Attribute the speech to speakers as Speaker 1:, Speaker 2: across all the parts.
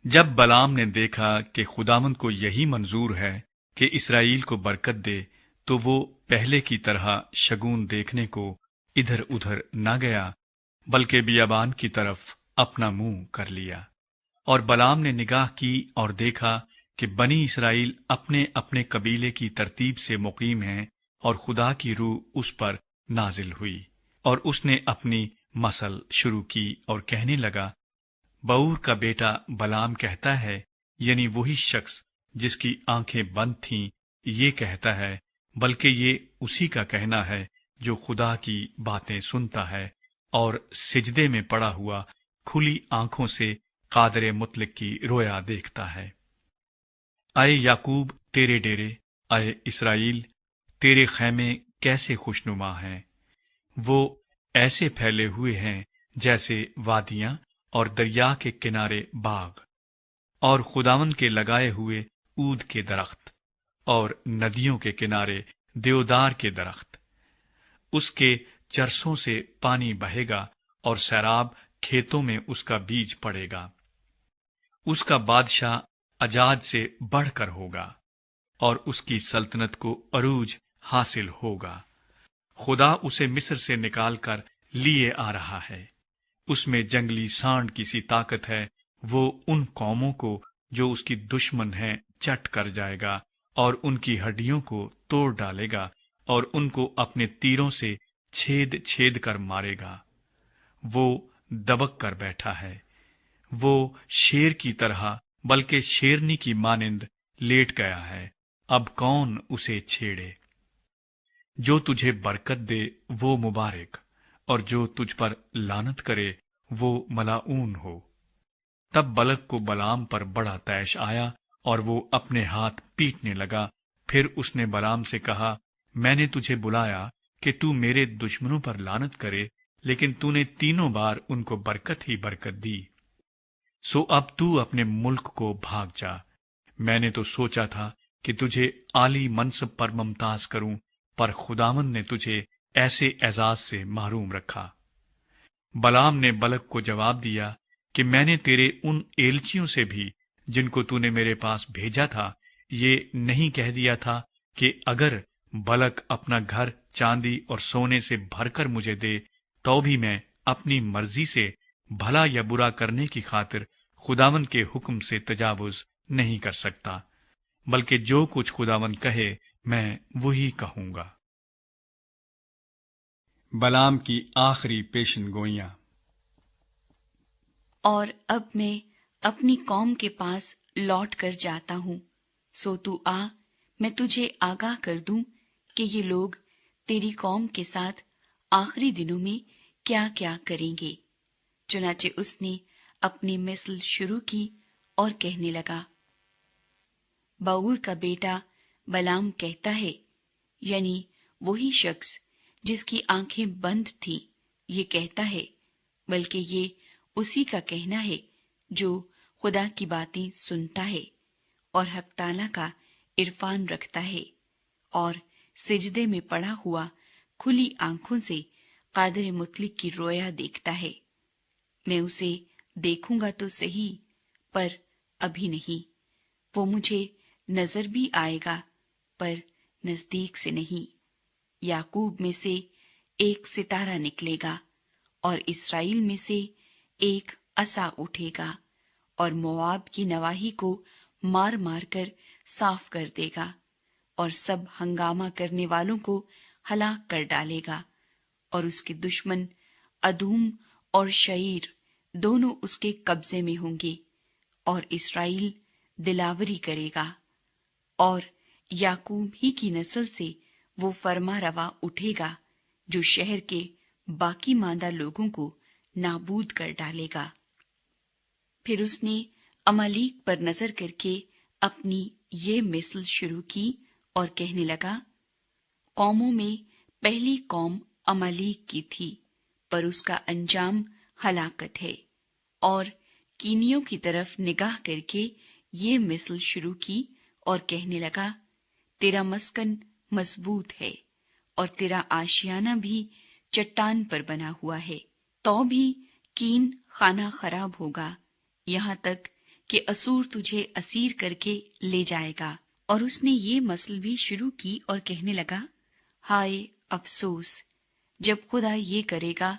Speaker 1: جب بلعام نے دیکھا کہ خداوند کو یہی منظور ہے کہ اسرائیل کو برکت دے، تو وہ پہلے کی طرح شگون دیکھنے کو ادھر ادھر نہ گیا، بلکہ بیابان کی طرف اپنا منہ کر لیا۔ اور بلعام نے نگاہ کی اور دیکھا کہ بنی اسرائیل اپنے اپنے قبیلے کی ترتیب سے مقیم ہیں، اور خدا کی روح اس پر نازل ہوئی، اور اس نے اپنی مثل شروع کی اور کہنے لگا، بور کا بیٹا بلعام کہتا ہے، یعنی وہی شخص جس کی آنکھیں بند تھیں یہ کہتا ہے، بلکہ یہ اسی کا کہنا ہے جو خدا کی باتیں سنتا ہے اور سجدے میں پڑا ہوا کھلی آنکھوں سے قادر مطلق کی رویا دیکھتا ہے۔ اے یعقوب تیرے ڈیرے، اے اسرائیل تیرے خیمے کیسے خوشنما ہیں، وہ ایسے پھیلے ہوئے ہیں جیسے وادیاں اور دریا کے کنارے باغ، اور خداوند کے لگائے ہوئے عود کے درخت، اور ندیوں کے کنارے دیودار کے درخت۔ اس کے چرسوں سے پانی بہے گا اور سیراب کھیتوں میں اس کا بیج پڑے گا۔ اس کا بادشاہ اجاج سے بڑھ کر ہوگا، اور اس کی سلطنت کو عروج حاصل ہوگا۔ خدا اسے مصر سے نکال کر لیے آ رہا ہے۔ اس میں جنگلی سانڈ کی سی طاقت ہے، وہ ان قوموں کو جو اس کی دشمن ہیں چٹ کر جائے گا، اور ان کی ہڈیوں کو توڑ ڈالے گا، اور ان کو اپنے تیروں سے چھید چھید کر مارے گا۔ وہ دبک کر بیٹھا ہے، وہ شیر کی طرح بلکہ شیرنی کی مانند لیٹ گیا ہے، اب کون اسے چھیڑے؟ جو تجھے برکت دے وہ مبارک، اور جو تجھ پر لعنت کرے وہ ملعون ہو۔ تب بلق کو بلعام پر بڑا طیش آیا، اور وہ اپنے ہاتھ پیٹنے لگا۔ پھر اس نے بلعام سے کہا، میں نے تجھے بلایا کہ تو میرے دشمنوں پر لعنت کرے، لیکن تو نے تینوں بار ان کو برکت ہی برکت دی۔ سو اب تو اپنے ملک کو بھاگ جا۔ میں نے تو سوچا تھا کہ تجھے عالی منصب پر ممتاز کروں، پر خداوند نے تجھے ایسے اعزاز سے محروم رکھا۔ بلعام نے بلق کو جواب دیا کہ میں نے تیرے ان ایلچیوں سے بھی جن کو تو نے میرے پاس بھیجا تھا یہ نہیں کہہ دیا تھا کہ اگر بلق اپنا گھر چاندی اور سونے سے بھر کر مجھے دے تو بھی میں اپنی مرضی سے بھلا یا برا کرنے کی خاطر خداوند کے حکم سے تجاوز نہیں کر سکتا، بلکہ جو کچھ خداوند کہے میں وہی کہوں گا۔ بلعام کی آخری پیشن گوئیاں۔
Speaker 2: اور اب میں اپنی قوم کے پاس لوٹ کر جاتا ہوں، سو تو آ، میں تجھے آگاہ کر دوں کہ یہ لوگ تیری قوم کے ساتھ آخری دنوں میں کیا کیا کریں گے۔ چنانچہ اس نے اپنی مثل شروع کی اور کہنے لگا، بور کا بیٹا بلعام کہتا ہے، یعنی وہی شخص جس کی آنکھیں بند تھیں یہ کہتا ہے، بلکہ یہ اسی کا کہنا ہے جو خدا کی باتیں سنتا ہے اور حق تعالیٰ کا عرفان رکھتا ہے، اور سجدے میں پڑا ہوا کھلی آنکھوں سے قادر مطلق کی رویا دیکھتا ہے۔ میں اسے دیکھوں گا تو صحیح، پر ابھی نہیں۔ وہ مجھے نظر بھی آئے گا، پر نزدیک سے نہیں۔ یعقوب میں سے ایک ستارہ نکلے گا، اور اسرائیل میں سے ایک عصا اٹھے گا، اور مواب کی نواحی کو مار مار کر صاف کر دے گا، اور سب ہنگامہ کرنے والوں کو ہلاک کر ڈالے گا، اور اس کے دشمن ادوم اور شعیر دونوں اس کے قبضے میں ہوں گے، اور اسرائیل دلاوری کرے گا، اور یعقوب ہی کی نسل سے وہ فرما روا اٹھے گا جو شہر کے باقی ماندہ لوگوں کو نابود کر ڈالے گا۔ پھر اس نے عمالیق پر نظر کر کے اپنی یہ مثل شروع کی اور کہنے لگا، قوموں میں پہلی قوم عمالیق کی تھی، پر اس کا انجام ہلاکت ہے۔ اور کینیوں کی طرف نگاہ کر کے یہ مثل شروع کی اور کہنے لگا، تیرا مسکن مضبوط ہے اور تیرا آشیانہ بھی چٹان پر بنا ہوا ہے، تو بھی کین خانہ خراب ہوگا، یہاں تک کہ اسور تجھے اسیر کر کے لے جائے گا۔ اور اس نے یہ مسل بھی شروع کی اور کہنے لگا، ہائے افسوس، جب خدا یہ کرے گا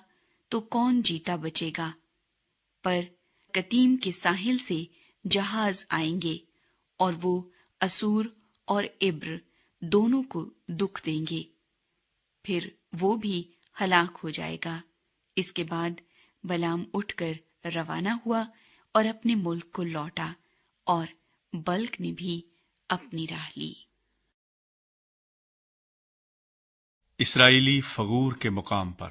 Speaker 2: تو کون جیتا بچے گا؟ پر کتیم کے ساحل سے جہاز آئیں گے اور وہ اسور اور عبر دونوں کو دکھ دیں گے، پھر وہ بھی ہلاک ہو جائے گا۔ اس کے بعد بلام اٹھ کر روانہ ہوا اور اپنے ملک کو لوٹا، اور بلک نے بھی اپنی راہ لی۔
Speaker 1: اسرائیلی فغور کے مقام پر